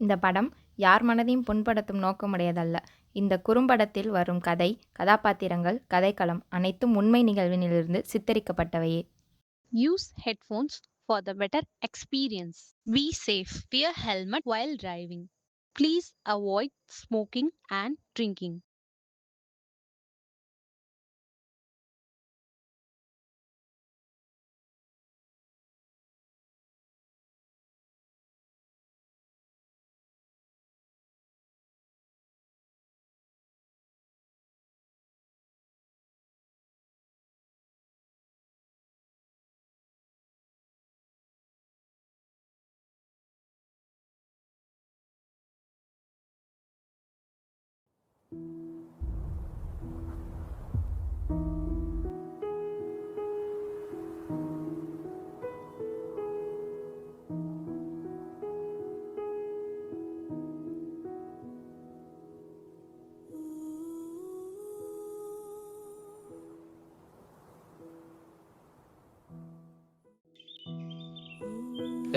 இந்த படம் யார் மனதையும் புண்படுத்தும் நோக்கமுடையதல்ல. இந்த குறும்படத்தில் வரும் கதை, கதாபாத்திரங்கள், கதைக்களம் அனைத்தும் உண்மை நிகழ்வினிலிருந்து சித்தரிக்கப்பட்டவையே. Use headphones for the better experience. Be safe. Wear helmet while driving. Please avoid smoking and drinking.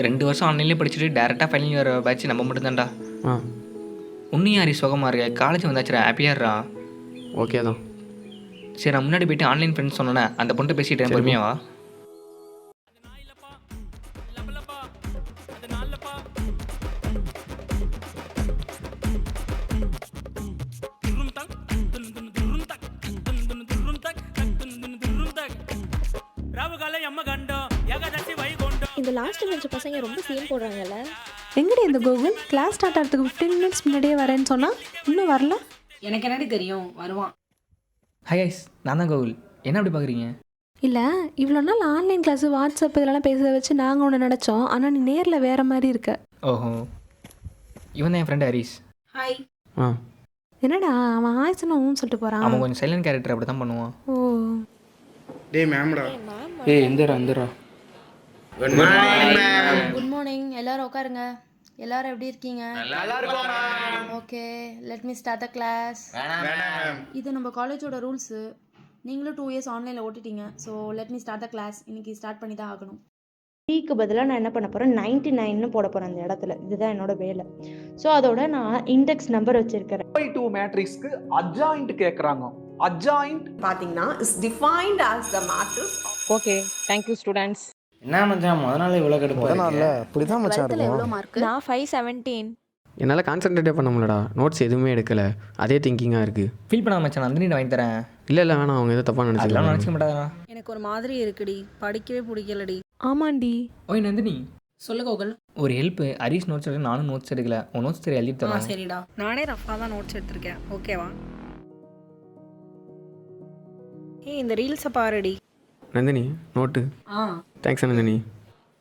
ரெண்டு வருஷம் ஆன்லைன்லேயே படிச்சுட்டு டேரெக்டாக ஃபைனல் இயர் பேட்ச் நம்ம மட்டும்தான்டா. ஆ உன்னையும் யாரி சுகமாக இருக்க காலேஜ் வந்தாச்சுடா, ஹாப்பியாகிறா. ஓகே தான். சரி, நான் முன்னாடி போயிட்டு ஆன்லைன் ஃப்ரெண்ட்ஸ் சொன்னேன், அந்த பொண்ணு பேசிட்டேன். சரி, பொறுமையாவா? இந்த லாஸ்ட் பெஞ்ச் பசங்க ரொம்ப சீன் போடுறாங்கல்ல. எங்கடி இந்த கோகுல் கிளாஸ் ஸ்டார்ட் ஆகிறதுக்கு 15 மினிட்ஸ் முன்னாடியே வரேன்னு சொன்னால் இன்னும் வரல. எனக்கு என்னடி தெரியும், வருவான். ஹை கைஸ், நான் தான் கோகுல். என்ன அப்படி பார்க்குறீங்க? இல்லை, இவ்வளோ நாள் ஆன்லைன் கிளாஸு வாட்ஸ்அப் இதெல்லாம் பேச வச்சு நாங்கள் ஒன்று நினச்சோம். ஆனால் நீ நேரில் வேறு மாதிரி இருக்க. ஓஹோ, இவன் தான் என் ஃப்ரெண்டு ஹரிஷ். ஹாய். ஆ என்னடா அவன் ஆயிடுச்சுன்னு ஊன்னு சொல்லிட்டு போகிறான். அவன் கொஞ்சம் சைலண்ட் கேரக்டர், அப்படி தான் பண்ணுவான். ஓ டேய் மேம்டா. ஏய் இந்தரா good morning ma'am. Good morning. எல்லாரும் உட்காருங்க. எல்லாரும் எப்படி இருக்கீங்க? நல்லா இருக்கோம் ma'am. Okay, let me start the class. வேணாம் மேம். இது நம்ம காலேஜோட ரூல்ஸு. நீங்களும் 2 இயர்ஸ் ஆன்லைனில் ஓட்டிட்டீங்க. So let me start the class. இன்னைக்கு ஸ்டார்ட் பண்ணி தான் ஆகணும். டீக்கு பதிலாக நான் என்ன பண்ண போகிறேன், 99ன்னு போட போகிறேன் அந்த இடத்துல. இதுதான் என்னோட வேலை. ஸோ அதோட நான் இண்டெக்ஸ் நம்பர் வச்சிருக்கிறேன். 2 மேட்ரிக்ஸ்க்கு அட்ஜாயிண்ட் கேக்குறாங்க. அட்ஜாயிண்ட் பாத்தீங்கன்னா is defined as the matrix. Okay, thank you students. என்ன மச்சான் முத நாள் இவ்வளோ கடுப்பாக அதனால இப்படி தான் மச்சான் எவ்வளோ இருக்கும். மார்க்? நான் 517. என்னால் கான்சென்ட்ரேட்டே பண்ண முடியலடா. நோட்ஸ் எதுவுமே எடுக்கலை, அதே திங்கிங்காக இருக்குது. ஃபீல் பண்ணாம மச்சான், நந்தினி வாங்கி தரேன். இல்லை வேணாம், அவங்க எதுவும் தப்பாக அதெல்லாம் நினச்சிக்கலாம். நினச்சிக்க மாட்டாதா? எனக்கு ஒரு மாதிரி இருக்குடி, படிக்கவே பிடிக்கலடி. ஆமாண்டி. ஓய் நந்தினி, சொல்லு கோகுல். ஒரு ஹெல்ப். ஹரிஷ் நோட்ஸ் எடுக்க, நானும் நோட்ஸ் எடுக்கல. உன் நோட்ஸ் தெரிய எழுதி தரேன். சரிடா, நானே ரஃபாக தான் நோட்ஸ் எடுத்திருக்கேன். ஓகேவா? ஏய், இந்த ரீல்ஸை பாருடி. நந்தினி நோட்டு. தேங்க்ஸ் நந்தினி.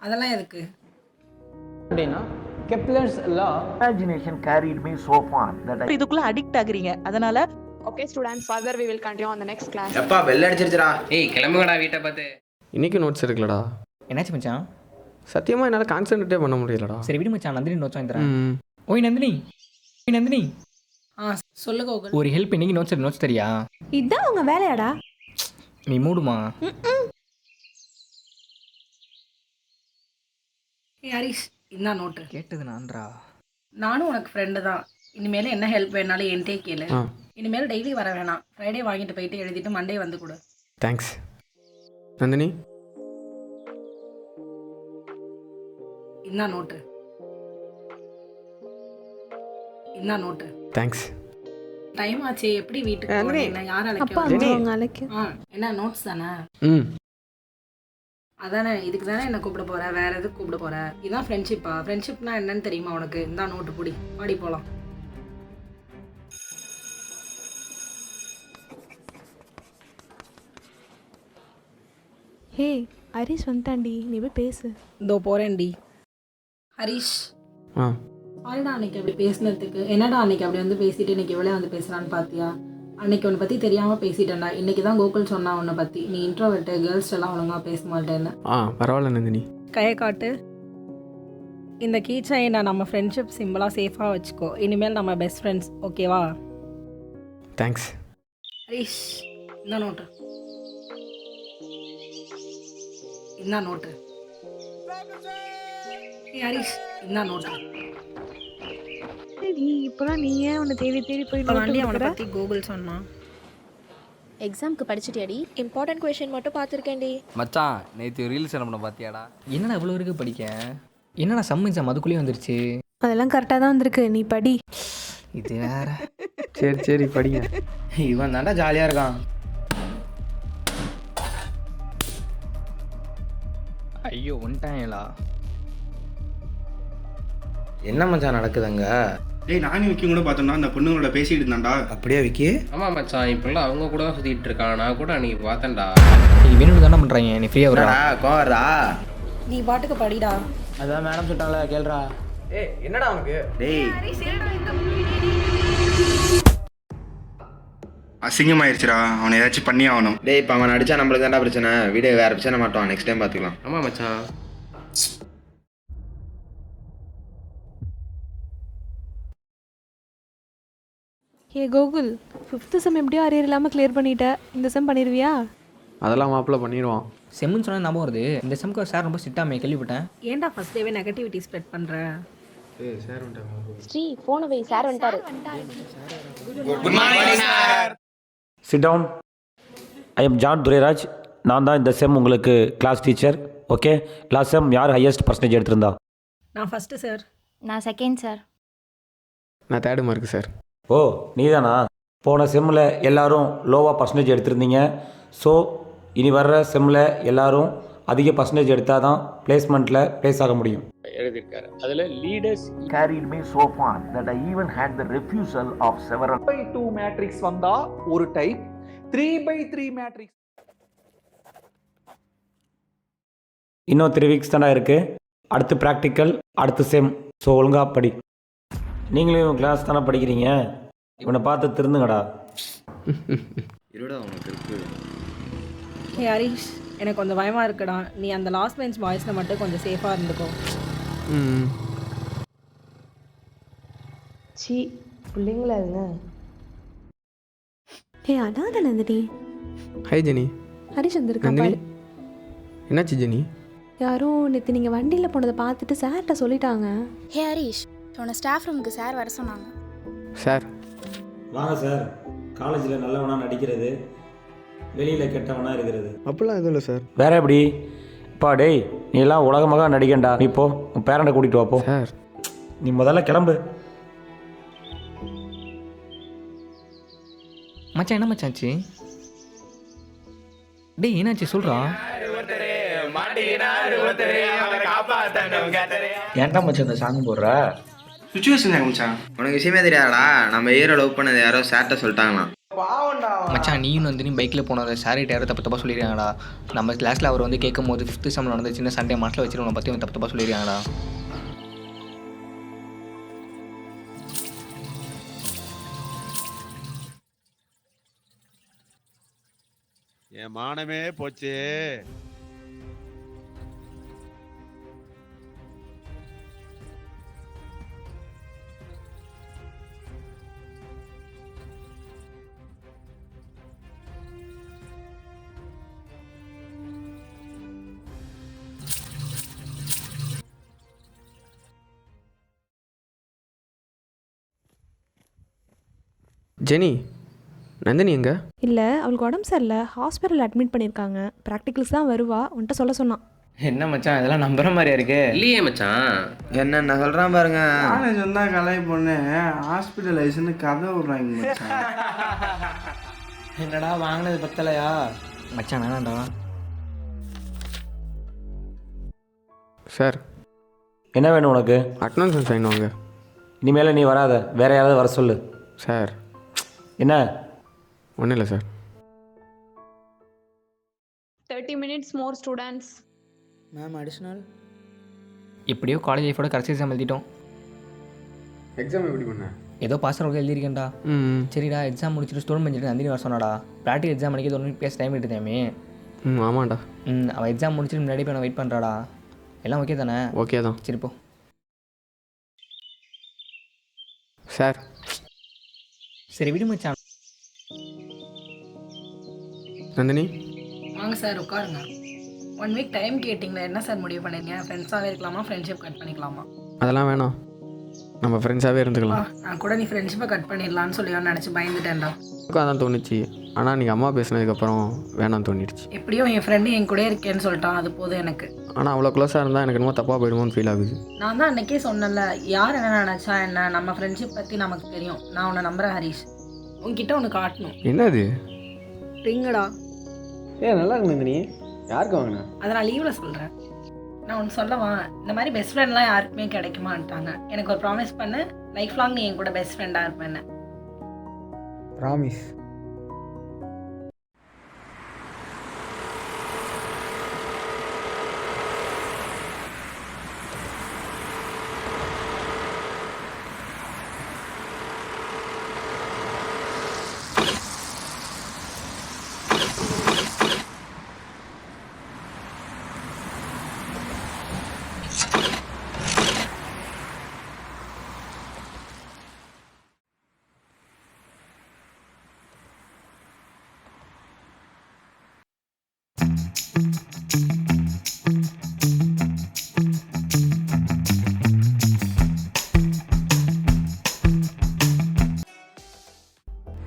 அதெல்லாம் எதுக்கு? அப்படின்னா Kepler's law Imagination carried me so far that I இதுக்குள்ள அடிக்ட் ஆகுறீங்க. அதனால okay students, further we will continue on the next class. எப்பா பெல் அடிச்சிருச்சுடா. ஏய் கிளம்புங்கடா வீட்டை பார்த்து. இன்றைக்கும் நோட்ஸ் எடுக்கலடா. என்னாச்சு மச்சான்? சத்தியமாக என்னால் கான்சென்ட்ரேட்டே பண்ண முடியலடா. சரி விடு மச்சான், நந்தினி நோட்ஸ் வாங்கி தரேன். ம் ஓய் நந்தினி, ஓய் நந்தினி, சொல்லு கோகுல். ஒரு ஹெல்ப். இன்னைக்கு நோட்ஸ் தெரியா? இதுதான் உங்கள் வேலையாடா? நீ மூடுமா? ஏய் ஹரிஷ், இந்த நோட்டு. கேட்டது நான்டா. நானும் உனக்கு ஃப்ரெண்டு தான். இனிமேல் என்ன ஹெல்ப் வேணாலும் என்கிட்டே கேளு. ஆ இனிமேல் டெய்லி வர வேணாம். ஃப்ரைடே வாங்கிட்டு போயிட்டு எழுதிட்டு மண்டே வந்து கொடு. தேங்க்ஸ் நந்தினி. இந்த நோட்டு. இந்த நோட்டு. தேங்க்ஸ். டைம் ஆச்சு, எப்படி வீட்டுக்கு போறீங்க? யார் அப்பா அழைக்க? அவங்க அழைக்க. என்ன நோட்ஸ் தானே? ம் அதானே, இதுக்கு தானே என்ன கூப்பிட போற, வேற எதுக்கு கூப்பிட போற? இதான் ஃப்ரெண்ட்ஷிப்பா? ஃப்ரெண்ட்ஷிப்னா என்னன்னு தெரியுமா உனக்கு? இந்த நோட்டு புடி, பாடி போலாம். ஹே ஹரிஷ் வந்துட்டாண்டி, நீ போய் பேசு. இதோ போறேன்டி. ஹரிஷ், ஆ சாரிடா அன்னைக்கு அப்படி பேசினதுக்கு. என்னடா அன்னைக்கு அப்படி வந்து பேசிட்டு இன்னைக்கு எவ்வளோ வந்து பேசுறான்னு பாத்தியா? அன்னைக்கு உன்னை பத்தி தெரியாம பேசிட்டேன்டா. இன்னைக்கு தான் கோகுல் சொன்னா உன்னை பத்தி. நீ இன்ட்ரோவர்ட்டு, கேர்ள்ஸ் எல்லாம் ஒழுங்கா பேச மாட்டேன்னு. பரவாயில்ல நந்தினி. கையை காட்டு. இந்த கீ செயினை நம்ம ஃப்ரெண்ட்ஷிப் சிம்பிளாக சேஃபாக வச்சுக்கோ. இனிமேல் நம்ம பெஸ்ட் ஃப்ரெண்ட்ஸ், ஓகேவா? தேங்க்ஸ். ஹரிஷ், இந்த நோட்டு. இந்த நோட்டு. ஹரிஷ், இந்த நோட்டு. என்னடி இப்போலாம் நீ ஏன் உன்னை தேடி தேடி போய் இப்போ வண்டி அவனை பற்றி கூகுள் சொன்னான். எக்ஸாம்க்கு படிச்சிட்டியாடி? இம்பார்ட்டன்ட் கொஷின் மட்டும் பார்த்துருக்கேன்டி. மச்சான் நேற்று ரீல்ஸ் என்ன பண்ண பார்த்தியாடா? என்னடா இவ்வளோ இருக்கு படிக்க? என்னடா சம் எக்ஸாம் அதுக்குள்ளேயே வந்துருச்சு. அதெல்லாம் கரெக்டாக தான் வந்திருக்கு, நீ படி. இது வேற. சரி சரி படிங்க. இவன் தாண்டா ஜாலியாக இருக்கான். ஐயோ ஒன்ட்டாங்களா? என்ன மச்சான் நடக்குதுங்க? டேய் நானும் விக்கி கூட பார்த்தோம்னா அந்த பொண்ணுங்களோட பேசிட்டு இருந்தான்டா. அப்படியே விக்கி? ஆமாம் மச்சான், இப்போல்லாம் அவங்க கூட தான் சுற்றிட்டு இருக்கான். நான் கூட அன்றைக்கி பார்த்தேன்டா. நீ வேணும் தானே பண்ணுறாங்க, நீ ஃப்ரீயாக வரா கோவரா? நீ பாட்டுக்கு படிடா. அதான் மேடம் சொல்லிட்டாங்களா, கேள்றா. ஏய் என்னடா அவனுக்கு? டேய் அசிங்கமாயிருச்சுடா, அவனை ஏதாச்சும் பண்ணி ஆகணும். டேய் இப்போ அவன் அடிச்சா நம்மளுக்கு தான்டா பிரச்சனை. வீடியோ வேறு பிரச்சனை மாட்டோம், நெக்ஸ்ட் டைம் பார்த்துக்கலாம். ஆமாம் மச்சான். ஏ கூகுள், 5th செம் எப்படியோ அரியர் இல்லாமல் கிளியர் பண்ணிட்ட, இந்த செம் பண்ணிடுவியா? அதெல்லாம் மாப்பிள்ள பண்ணிடுவான். செம்முன்னு சொன்னால் ஞாபகம் வருது. இந்த செம்க்கு சார் ரொம்ப ஸ்ட்ரிக்டாமே கேள்விப்பட்டேன். ஏன்டா ஃபர்ஸ்ட் டேவே நெகட்டிவிட்டி ஸ்ப்ரெட் பண்ணுற? சார் வந்துட்டாங்க. ஸ்ரீ போன வை, சார் வந்துட்டாரு. Good morning sir. Sit down. I am John Durairaj. நான் தான் இந்த செம் உங்களுக்கு class teacher. Okay, last sem யார் ஹையஸ்ட் பர்சன்டேஜ் எடுத்திருந்தா? நான் ஃபஸ்ட்டு சார். நான் செகண்ட் சார். நான் 3rd மார்க்கு சார். ஓ நீதானா? போன செம்மில் எல்லாரும் லோவாக பர்சன்டேஜ் எடுத்திருந்தீங்க. ஸோ இனி வர்ற செம்மில் எல்லாரும் அதிக பர்சன்டேஜ் எடுத்தால் தான் பிளேஸ்மெண்ட்டில் ப்ளேஸ் ஆக முடியும். எழுதியிருக்காரு அதில் leaders carried me so far that I even had the refusal of several 2 matrix வந்தா ஒரு டைப், 3/3 மேட்ரிக்ஸ். இன்னும் 3 வீக்ஸ் தானே இருக்குது. அடுத்து ப்ராக்டிக்கல், அடுத்து செம். ஸோ ஒழுங்காக படி. நீங்களும் இவன் கிளாஸ் தானே படிக்கிறீங்க, இவனை பார்த்து திருந்துங்கடா. இருடா உனக்கு இருக்கு. ஹே ஹரிஷ், எனக்கு கொஞ்சம் பயமாக இருக்குடா. நீ அந்த லாஸ்ட் பெஞ்ச் பாய்ஸில் மட்டும் கொஞ்சம் சேஃபாக இருந்துக்கோ. ம். சி பிள்ளைங்களா இருங்க. ஏ அதான் நந்தினி. High Jenny. ஹரிஷ் வந்திருக்கா நந்தினி பாரு. என்னாச்சு ஜெனி? யாரோ நேற்று நீங்கள் வண்டியில் போனதை பார்த்துட்டு சார்கிட்ட சொல்லிட்டாங்க. ஹே ஹரிஷ், உன்னை ஸ்டாஃப் ரூமுக்கு சார் வர சொன்னாங்க. சார் வாங்க சார். காலேஜில் நல்லவனா நடிக்கிறது, வெளியில் கெட்டவனா இருக்கிறது அப்படிலாம் எதுவும் இல்லை சார். வேற எப்படி? அப்பா டேய், நீ எல்லாம் உலகமாக நடிக்கண்டா. நீ போ, உன் பேரண்ட்டை கூட்டிகிட்டு வாப்போ. சார் நீ முதல்ல கிளம்பு. மச்சான் என்ன மச்சாச்சு? டேய் என்னாச்சு சொல்கிறா? ஏன்டா மச்சான் இந்த சாங் போடுற? சுச்சுவேஷன் மச்சான். உனக்கு விஷயமே தெரியாதா? நம்ம ஹீரோ லவ் பண்ணது யாரோ சார்ட்ட சொல்லிட்டாங்களாம். மச்சான் நீயும் வந்து நீ பைக்கில் போனதை சாரிட்ட யாரும் தப்பு தப்பாக சொல்லிடுறாங்கடா. நம்ம கிளாஸில் அவர் வந்து கேட்கும் போது 5th செம்மில் நடந்த சின்ன சண்டே மாட்டில் வச்சுட்டு உன்னை பற்றி தப்பு தப்பாக சொல்லிடுறாங்கடா. என் மானமே போச்சு. ஜெனி, நந்தினி எங்க? இல்லை, அவளுக்கு உடம்பு சரியில்லை, ஹாஸ்பிட்டலில் அட்மிட் பண்ணியிருக்காங்க. ப்ராக்டிகல்ஸ் தான் வருவா, உன்ட்ட சொல்ல சொன்னான். என்ன மச்சான் இதெல்லாம் நம்புற மாதிரியா இருக்கு? இல்லையே மச்சான். என்னென்ன சொல்கிறான் பாருங்க. காலேஜ் வந்தா கலை பொண்ணு ஹாஸ்பிட்டலைஸ்னு கதை விடுறாங்க மச்சான். என்னடா வாங்கினது பத்தலையா? மச்சான் வேணாண்டா. சார் என்ன வேணும் உனக்கு? அட்டனன்ஸ் சைன் வாங்க. இனிமேல் நீ வராத, வேற யாராவது வர சொல்லு. சார் என்ன? ஒன்றும் இல்லை sir. 30 minutes more students. Ma'am additional. எப்படியோ காலேஜ் லைஃபோட கடைசி எக்ஸாம் எழுதிட்டோம். எக்ஸாம் எப்படி பண்ண? ஏதோ பாஸ் ஆகிறவங்க எழுதியிருக்கேன்டா. ம் சரிடா, எக்ஸாம் முடிச்சுட்டு ஸ்டோன் பண்ணிட்டு நந்தினி வர சொன்னாடா. ப்ராக்டிகல் எக்ஸாம் அன்றைக்கி 1 பேச டைம் எடுத்தாமே. ம் ஆமாண்டா. அவள் எக்ஸாம் முடிச்சுட்டு முன்னாடி போய் நான் வெயிட் பண்ணுறாடா. எல்லாம் ஓகே தானே? ஓகே தான். சரி போ. சார் சரி விடு மச்சான். நந்தினி வாங்க சார் உட்காருங்க. 1 வீக் டைம் கேட்டிங்களா? என்ன சார் முடிவு பண்ணிருக்கீங்க? ஃப்ரெண்ட்ஸாகவே இருக்கலாமா, ஃப்ரெண்ட்ஷிப் கட் பண்ணிக்கலாமா? அதெல்லாம் வேணாம். நம்ம ஃப்ரெண்ட்ஸாகவே இருந்துக்கலாம். நான் கூட நீ ஃப்ரெண்ட்ஷிப்பை கட் பண்ணிடலான்னு சொல்லி நினச்சி பயந்துட்டேன்டா. எனக்கும் அதான் தோணுச்சு. ஆனால் நீங்கள் அம்மா பேசினதுக்கப்புறம் வேணாம்னு தோணிடுச்சு. எப்படியும் என் ஃப்ரெண்டு என் கூட இருக்கேன்னு சொல்லிட்டான், அது போதும் எனக்கு. ஆனால் அவ்வளோ க்ளோஸாக இருந்தால் எனக்கு என்னமோ தப்பாக போயிடுமோன்னு ஃபீல் ஆகுது. நான் தான் அன்றைக்கே சொன்னல, யார் என்ன நினச்சா என்ன, நம்ம ஃப்ரெண்ட்ஷிப் பற்றி நமக்கு தெரியும். நான் உன்னை நம்புகிறேன் ஹரிஷ். உன்கிட்ட ஒன்று காட்டணும். என்னது? ரிங்கடா. நல்லா இருக்கு நந்தினி. யாருக்கு வாங்கினேன்? அதை நான் லீவில் சொல்கிறேன். நான் ஒன்று சொல்லவா, இந்த மாதிரி பெஸ்ட் ஃப்ரெண்ட்லாம் யாருக்குமே கிடைக்குமான்ட்டாங்க. எனக்கு ஒரு ப்ராமிஸ் பண்ணு, லைஃப் லாங் நீ என் கூட பெஸ்ட் ஃப்ரெண்டாக இருப்பேன்னு. ப்ராமிஸ்.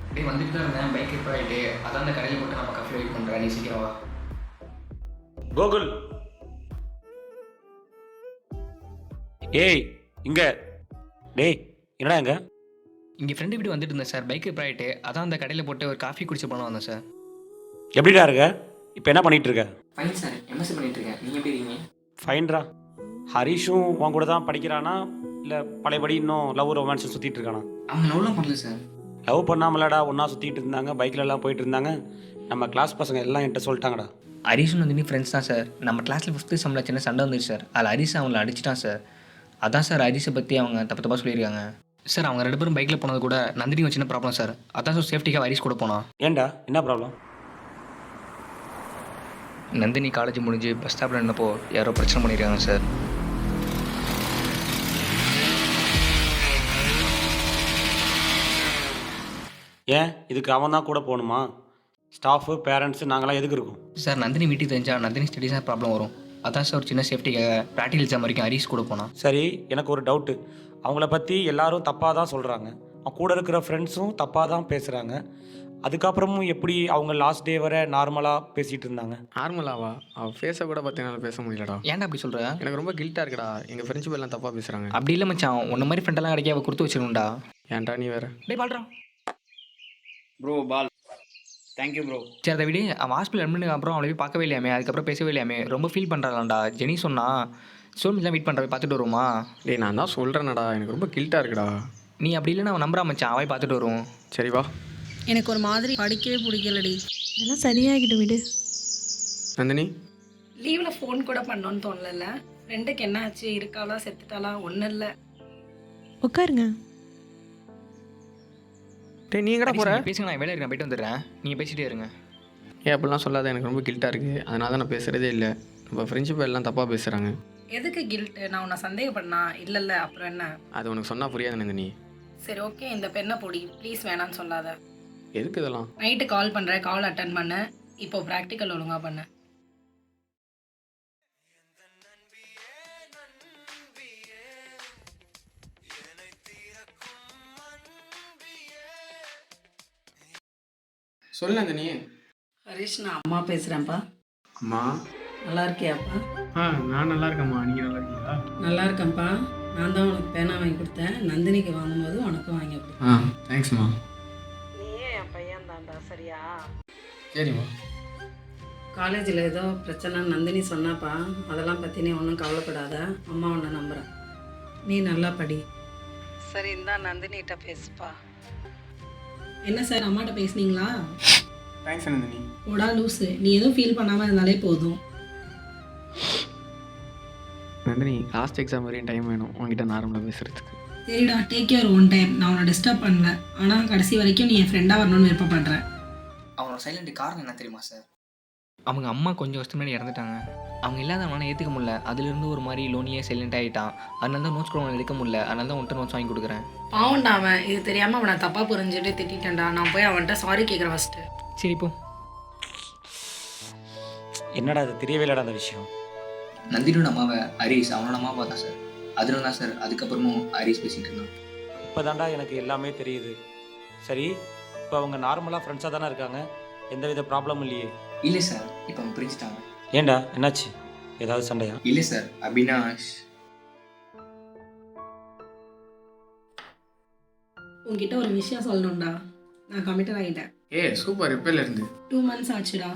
அப்படியே வந்துட்டு தான் இருந்தேன். பைக் ரிப்பேர் ஆகிட்டு அதான் அந்த கடையில் போட்டு நம்ம கஃபே வெயிட் பண்ணுறேன். நீ சீக்கிரம் வா. கோகுல், ஏய் இங்க. டேய் என்னடா இங்க? இங்கே ஃப்ரெண்டு வீடு வந்துட்டு இருந்தேன் சார். பைக் ரிப்பேர் ஆகிட்டு அதான் அந்த கடையில் போட்டு ஒரு காஃபி குடிச்சு போன வந்தேன் சார். எப்படிடா இருக்க? இப்போ என்ன பண்ணிட்டு இருக்க? ஃபைன் சார், எம்எஸ்சி பண்ணிட்டு இருக்கேன். நீங்கள் எப்படி இருக்கீங்க? ஃபைன்ரா. ஹரிஷும் உன் கூட தான் படிக்கிறானா இல்லை பழையபடி இன்னும் லவ் ரொமான்ஸ் சுற்றிட்டு இருக்கானா? அவங்க லவ்லாம் பண்ணல சார். லவ் பண்ணாமலடா ஒன்றா சுற்றிட்டு இருந்தாங்க, பைக்கிலலாம் போயிட்டு இருந்தாங்க. நம்ம கிளாஸ் பசங்க எல்லாம் என்கிட்ட சொல்லிட்டாங்கடா. ஹரிஷும் நந்தினி ஃப்ரெண்ட்ஸ் தான் சார். நம்ம கிளாஸில் 5th செம்மில் சின்ன சண்டை வந்துச்சு சார். அதில் ஹரிஷ் அவங்கள அடிச்சிட்டான் சார். அதான் சார் ஹரிஷை பற்றி அவங்க தப்பாக சொல்லியிருக்காங்க சார். அவங்க 2 பேரும் பைக்கில் போனது கூட நந்தினி சின்ன ப்ராப்ளம் சார். அதான் சார் சேஃப்டிக்காக ஹரிஷ் கூட போனான். ஏன்டா என்ன ப்ராப்ளம்? நந்தினி காலேஜ் முடிஞ்சு பஸ் ஸ்டாப்பில் நின்னப்போ யாரோ பிரச்சனை பண்ணியிருக்காங்க சார். ஏன் இதுக்கு அவன் தான் கூட போகணுமா? ஸ்டாஃபு பேரண்ட்ஸு நாங்களாம் எதுக்கு இருக்கோம் சார்? நந்தினி வீட்டுக்கு தெரிஞ்சால் நந்தினி ஸ்டடீஸாக ப்ராப்ளம் வரும். அதான் சார் ஒரு சின்ன சேஃப்டிக்காக ப்ராக்டிகல் எக்ஸாம் வரைக்கும் ஹரிஷ் கூட போனான். சரி, எனக்கு ஒரு டவுட்டு. அவங்கள பற்றி எல்லாரும் தப்பாக தான் சொல்கிறாங்க, அவன் கூட இருக்கிற ஃப்ரெண்ட்ஸும் தப்பாக தான் பேசுகிறாங்க. அதுக்கப்புறமும் எப்படி அவங்க லாஸ்ட் டே வரை நார்மலாக பேசிகிட்டு இருந்தாங்க? நார்மலாவா? அவள் ஃபேஸை கூட பார்த்தீங்கன்னா பேச முடியலடா. ஏன்டா அப்படி சொல்கிற? எனக்கு ரொம்ப கில்ட்டாக இருக்குடா. எங்கள் ஃப்ரெண்ட்ஷிப் எல்லாம் தப்பாக பேசுகிறாங்க. அப்படி இல்லை மச்சான், உன்ன மாதிரி ஃப்ரெண்டெல்லாம் கிடைக்க அவள் கொடுத்து வச்சிடணும்டா. ஏன்டா நீ வேறு? டே பால்றா ப்ரோ பால். Thank you bro. சரி, அதை விட அவன் ஹாஸ்பிட்டல் அட்மிட் அப்புறம் அவளை போய் பார்க்கவே இல்லையாமே, அதுக்கப்புறம் பேசவே இல்லையாமே, ரொம்ப ஃபீல் பண்ணுறாளாண்டா. ஜெனி சொன்னா சோல்மிலாம் வெயிட் பண்ணுறவை பார்த்துட்டு வருமா? டேய் நான் தான் சொல்கிறேன்னடா, எனக்கு ரொம்ப கில்ட்டாக இருக்குடா. நீ அப்படி இல்லைன்னா அவன் நம்புறா மச்சான், அவை பார்த்துட்டு வருவோம். சரி வா. எனக்கு ஒரு மாதிரி படிக்கவே பிடிக்கலடி. இதெல்லாம் சரியாகிட்டு விடு. நந்தினி, லீவில் ஃபோன் கூட பண்ணோன்னு தோணல. ஃப்ரெண்டுக்கு என்ன ஆச்சு, இருக்காளா செத்துட்டாளா? ஒன்றும் இல்லை. உட்காருங்க. டேய் நீ எங்கடா போகிற? பேசுங்க, நான் வேலை இருக்கேன், போயிட்டு வந்துடுறேன். நீங்கள் பேசிகிட்டே இருங்க. ஏன் அப்படிலாம் சொல்லாத, எனக்கு ரொம்ப கில்ட்டாக இருக்குது. அதனால தான் நான் பேசுகிறதே இல்லை. நம்ம ஃப்ரெண்ட்ஷிப் எல்லாம் தப்பாக பேசுகிறாங்க. எதுக்கு கில்ட்டு? நான் உன்னை சந்தேகப்படனா? இல்லைல்ல, அப்புறம் என்ன? அது உனக்கு சொன்னால் புரியாது நந்தினி. சரி ஓகே, இந்த பெண்ணை பொடி ப்ளீஸ், வேணான்னு சொல்லாத. எதுக்கு இதெல்லாம்? நைட்டு கால் பண்ணுறேன், கால் அட்டன் பண்ண. இப்போ ப்ராக்டிக்கல் ஒழுங்காக பண்ண. சொல்லு நந்தினி. ஹரிஷ், நான் அம்மா பேசுகிறேன்ப்பா. அம்மா நல்லா இருக்கியாப்பா? நான் நல்லா இருக்கேம்மா. நீங்கள் நல்லா இருக்கீங்களா? நல்லா இருக்கேன்ப்பா. நான் தான் உனக்கு பேனா வாங்கி கொடுத்தேன். நந்தினிக்கு வாங்கும்போது உனக்கும் வாங்கி கொடுத்தேன். தேங்க்ஸ்மா. நீயே என் பையன் தான்டா, சரியா? சரிம்மா. காலேஜில் ஏதோ பிரச்சனை நந்தினி சொன்னாப்பா. அதெல்லாம் பற்றி நீ ஒன்றும் கவலைப்படாத. அம்மா உன்னை நம்புகிறேன். நீ நல்லா படி. சரி, இந்தா நந்தினிகிட்ட பேசுப்பா. என்ன சார், அம்மாட்ட பேசுனீங்களா? தேங்க்ஸ் நந்தினி. ஓடா லூஸு, நீ எதுவும் ஃபீல் பண்ணாமல் இருந்தாலே போதும். நந்தினி, லாஸ்ட் எக்ஸாம் வரையும் டைம் வேணும் உங்ககிட்ட நார்மலாக பேசுகிறதுக்கு. சரிடா, டேக் கேர். ஒன் டைம் நான் உன்னை டிஸ்டர்ப் பண்ணல. ஆனால் கடைசி வரைக்கும் நீ என் ஃப்ரெண்டாக வரணும்னு விருப்பப்படுறேன். அவனோட சைலண்ட் காரணம் என்ன தெரியுமா சார்? அவங்க அம்மா கொஞ்சம் வருஷத்துக்கு முன்னாடி இறந்துட்டாங்க. அவங்க இல்லாதவனால ஏற்றுக்க முடியல. அதுலேருந்து ஒரு மாதிரி லோனியே சைலண்ட் ஆகிட்டான். அதனால தான் நோட்ஸ் கூட அவனை எடுக்க முடியல. அதனால தான் உன்ட்ட நோட்ஸ் வாங்கி கொடுக்குறேன். பாவண்டா அவன். இது தெரியாமல் அவனை தப்பாக புரிஞ்சுட்டு திட்டேன்டா. நான் போய் அவன்கிட்ட சாரி கேட்குறேன் ஃபஸ்ட்டு. சரி போ. என்னடா அது தெரியவே இல்லடா அந்த விஷயம். நந்தினியோட அம்மாவை ஹரிஷ் அவனோட அம்மா பார்த்தா சார். அதனால தான் சார் அதுக்கப்புறமும் ஹரிஷ் பேசிகிட்டு இருந்தான். இப்போ தாண்டா எனக்கு எல்லாமே தெரியுது. சரி, இப்போ அவங்க நார்மலாக ஃப்ரெண்ட்ஸாக தானே இருக்காங்க, எந்தவித ப்ராப்ளமும் இல்லையே? இல்லை சார், இப்போ அவங்க பிரிச்சுட்டாங்க. ஏண்டா என்னாச்சு, ஏதாவது சண்டையா? இல்லை சார், அபினாஷ் உங்ககிட்ட ஒரு விஷயம் சொல்லணும்டா. நான் கமிட்டட் ஆகிட்டேன். சூப்பர். எப்போலேருந்து? 2 months ஆச்சுடா.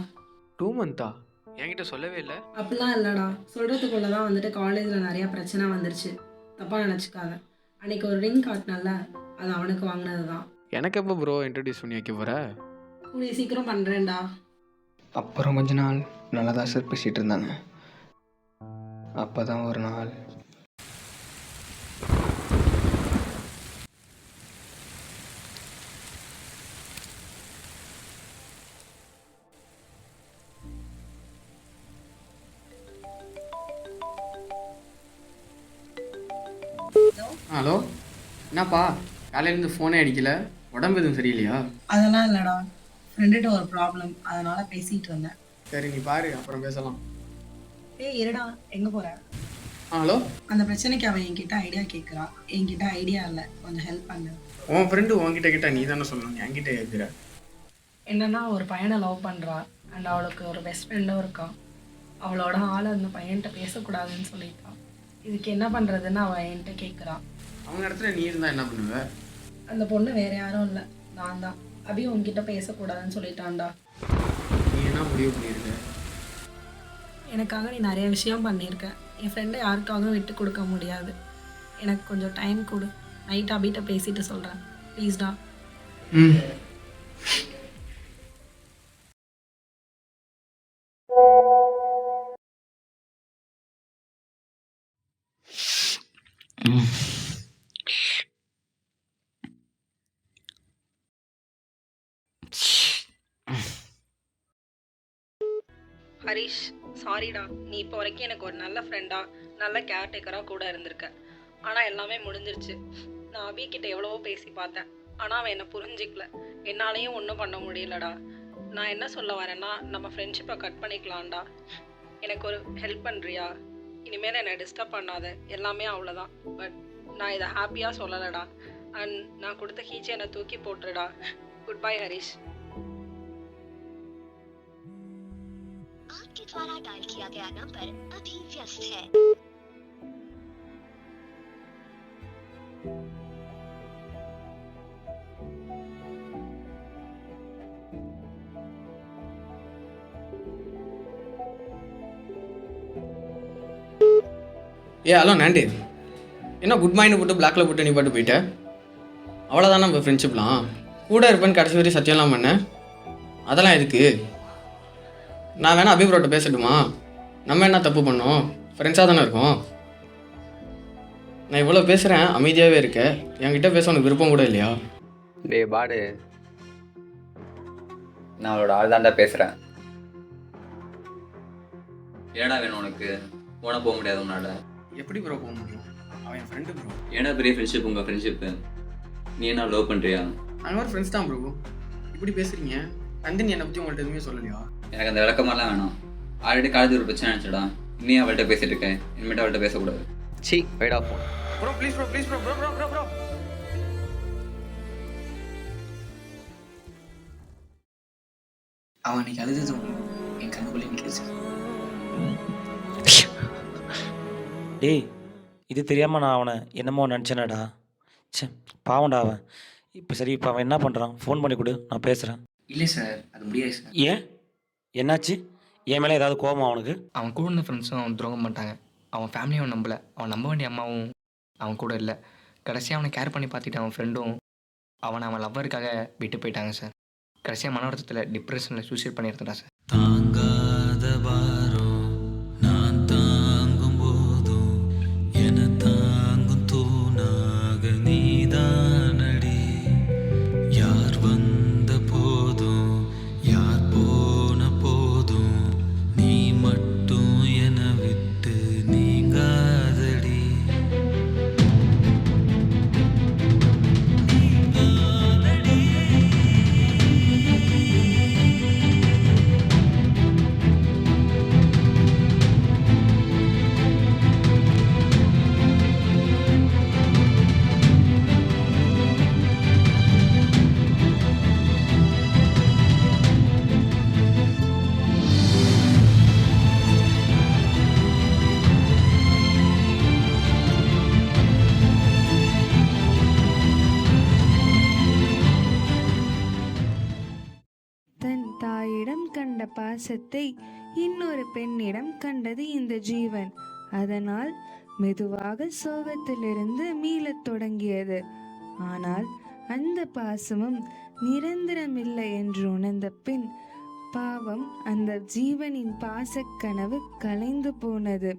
2 monthா? என்கிட்ட சொல்லவே இல்லை. அப்படிலாம் இல்லைடா, சொல்கிறதுக்குள்ளே தான் வந்துட்டு காலேஜில் நிறையா பிரச்சனை வந்துருச்சு. தப்பாக நினச்சிக்காத. அன்றைக்கி ஒரு ரிங் காட்டினல, அது அவனுக்கு வாங்கினது தான். எனக்கு எப்போ ப்ரோ இன்ட்ரடியூஸ் பண்ணி வைக்க போகிற? கூடிய சீக்கிரம் பண்ணுறேன்டா. அப்புறம் கொஞ்ச நாள் நல்லா தான் சார் பேசிகிட்டு இருந்தாங்க. அப்போ தான் ஒரு நாள் ஹலோ, என்னப்பா காலையிலேருந்து ஃபோனே அடிக்கல, உடம்பு எதுவும் சரியில்லையா? அதெல்லாம் இல்லைடா, ஃப்ரெண்டுகிட்ட ஒரு ப்ராப்ளம், அதனால் பேசிகிட்டு இருந்தேன். சரி, நீ பாரு, அப்புறம் பேசலாம். இருடா, எங்கே போகிற? ஹலோ, அந்த பிரச்சனைக்கு அவன் என்கிட்ட ஐடியா கேட்குறா. என்கிட்ட ஐடியா இல்லை, கொஞ்சம் ஹெல்ப் பண்ணு. உன் ஃப்ரெண்டு உன்கிட்ட கேட்டால் நீ தானே சொல்லணும், என்கிட்ட கேட்குற. என்னன்னா, ஒரு பையனை லவ் பண்ணுறா அண்ட் அவளுக்கு ஒரு பெஸ்ட் ஃப்ரெண்டும் இருக்கான். அவளோட ஆளை அந்த பையன்கிட்ட பேசக்கூடாதுன்னு சொல்லிட்டான். இதுக்கு என்ன பண்ணுறதுன்னு அவள் என்கிட்ட கேட்குறான். அவங்க இடத்துல நீ இருந்தால் என்ன பண்ணுவ? அந்த பொண்ணு வேறு யாரும் இல்லை, நான் தான். அபி உன்கிட்ட பேசக்கூடாதுன்னு சொல்லிட்டான்டா. நீ என்ன முடிவு பண்ணியிருக்க? எனக்காக நீ நிறைய விஷயம் பண்ணியிருக்க. என் ஃப்ரெண்டை யாருக்காகவும் விட்டு கொடுக்க முடியாது. எனக்கு கொஞ்சம் டைம் கொடு. நைட் அபிகிட்ட பேசிட்டு சொல்கிறேன், ப்ளீஸ்டா. ஹரிஷ், சாரிடா. நீ இப்போ வரைக்கும் எனக்கு ஒரு நல்ல ஃப்ரெண்டாக, நல்ல கேர்டேக்கராக கூட இருந்திருக்க. ஆனால் எல்லாமே முடிஞ்சிருச்சு. நான் அபிகிட்ட எவ்வளவோ பேசி பார்த்தேன், ஆனால் அவன் என்னை புரிஞ்சிக்கல. என்னாலையும் ஒன்றும் பண்ண முடியலடா. நான் என்ன சொல்ல வரேன்னா, நம்ம ஃப்ரெண்ட்ஷிப்பை கட் பண்ணிக்கலாம்டா. எனக்கு ஒரு ஹெல்ப் பண்ணுறியா? இனிமேல் என்னை டிஸ்டர்ப் பண்ணாத, எல்லாமே அவ்வளோதான். பட் நான் இதை ஹாப்பியாக சொல்லலைடா. அண்ட் நான் கொடுத்த கீச்சை என்னை தூக்கி போட்டுருடா. Good bye Harish. आपके द्वारा डायल किया गया नंबर अभी व्यस्त है. ஹலோ நாண்டி, என்ன குட் மார்னிங் போட்டு பிளாக்ல போட்டு நீ பாட்டு போயிட்ட? அவ்வளோதானே நம்ம ஃப்ரெண்ட்ஷிப்லாம். கூட இருப்பேன்னு கடைசி வரையும் சத்தியம்லாம் பண்ணேன். அதெல்லாம் எதுக்கு? நான் வேணா அபிப்ரோட்ட பேசட்டுமா? நம்ம என்ன தப்பு பண்ணோம்? ஃப்ரெண்ட்ஸாக தானே இருக்கோம். நான் இவ்வளோ பேசுகிறேன், அமைதியாகவே இருக்கேன். என்கிட்ட பேச உனக்கு விருப்பம் கூட இல்லையா? டே பாடு, நான் அவளோட ஆள் தாண்டா பேசுகிறேன். ஏடா வேணும் உனக்கு? போனால் போக முடியாது உன்னால. எப்படி ப்ரோ போக முடியும்? அவன் என் ஃப்ரெண்டு ப்ரோ. ஏன்னா பெரிய ஃப்ரெண்ட்ஷிப் உங்கள் ஃப்ரெண்ட்ஷிப்பு. நீ என்ன லவ் பண்ணுறியா? நாங்கள் ஒரு ஃப்ரெண்ட்ஸ் தான் ப்ரோ. இப்படி பேசுகிறீங்க. நந்தினி என்னை பற்றி உங்கள்கிட்ட எதுவுமே சொல்லலையா? எனக்கு அந்த விளக்கமாலாம் வேணாம். ஆல்ரெடி காலேஜ் ஒரு பிரச்சனை நினச்சிடா. நீ அவள்கிட்ட பேசிட்டு இருக்கேன், இனிமேட்டு அவள்கிட்ட பேசக்கூடாது. சி வைடா போ bro. Please bro, please bro, bro bro bro bro. அவன் அன்றைக்கி அழுதும் என் கண்ணுக்குள்ளே நிற்கிச்சு. டேய், இது தெரியாமல் நான் அவனை என்னமோ நினச்சேனடா. சே, பாவண்டா அவன். இப்போ சரி, இப்போ அவன் என்ன பண்ணுறான்? ஃபோன் பண்ணி கொடு, நான் பேசுகிறேன். இல்லை சார், அது முடியாது சார். ஏன், என்னாச்சு? என் மேலே ஏதாவது கோபம் அவனுக்கு? அவன் கூட இருந்த ஃப்ரெண்ட்ஸும் அவன் துரோகம் பண்ணிட்டாங்க. அவன் ஃபேமிலியும் அவன் நம்பலை. அவன் நம்ப வேண்டிய அம்மாவும் அவன் கூட இல்லை. கடைசியாக அவனை கேர் பண்ணி பார்த்துட்டு அவன் ஃப்ரெண்டும் அவன் லவ்வருக்காக விட்டு போயிட்டாங்க சார். கடைசியாக மன வருத்தத்தில் டிப்ரெஷனில் சூசைட் பண்ணியிருந்தான் சார். தாங்காத பாரம் நான் தாங்கும் போதும் என தாங்கும் தூணாக நீதானடி. யார் வந்த போதும் யார் போன போதும் நீ மட்டும் என விட்டு நீங்காதடி. பாசத்தை இன்னொரு பெண்ணிடம் கண்டது இந்த ஜீவன். அதனால் மெதுவாக சோகத்திலிருந்து மீளத் தொடங்கியது. ஆனால் அந்த பாசமும் நிரந்தரமில்லை என்று உணர்ந்த பின் பாவம் அந்த ஜீவனின் பாசக்கனவு கலைந்து போனது.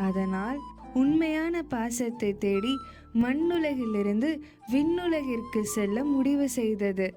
அதனால் உண்மையான பாசத்தை தேடி மண்ணுலகிலிருந்து விண்ணுலகிற்கு செல்ல முடிவு செய்தது.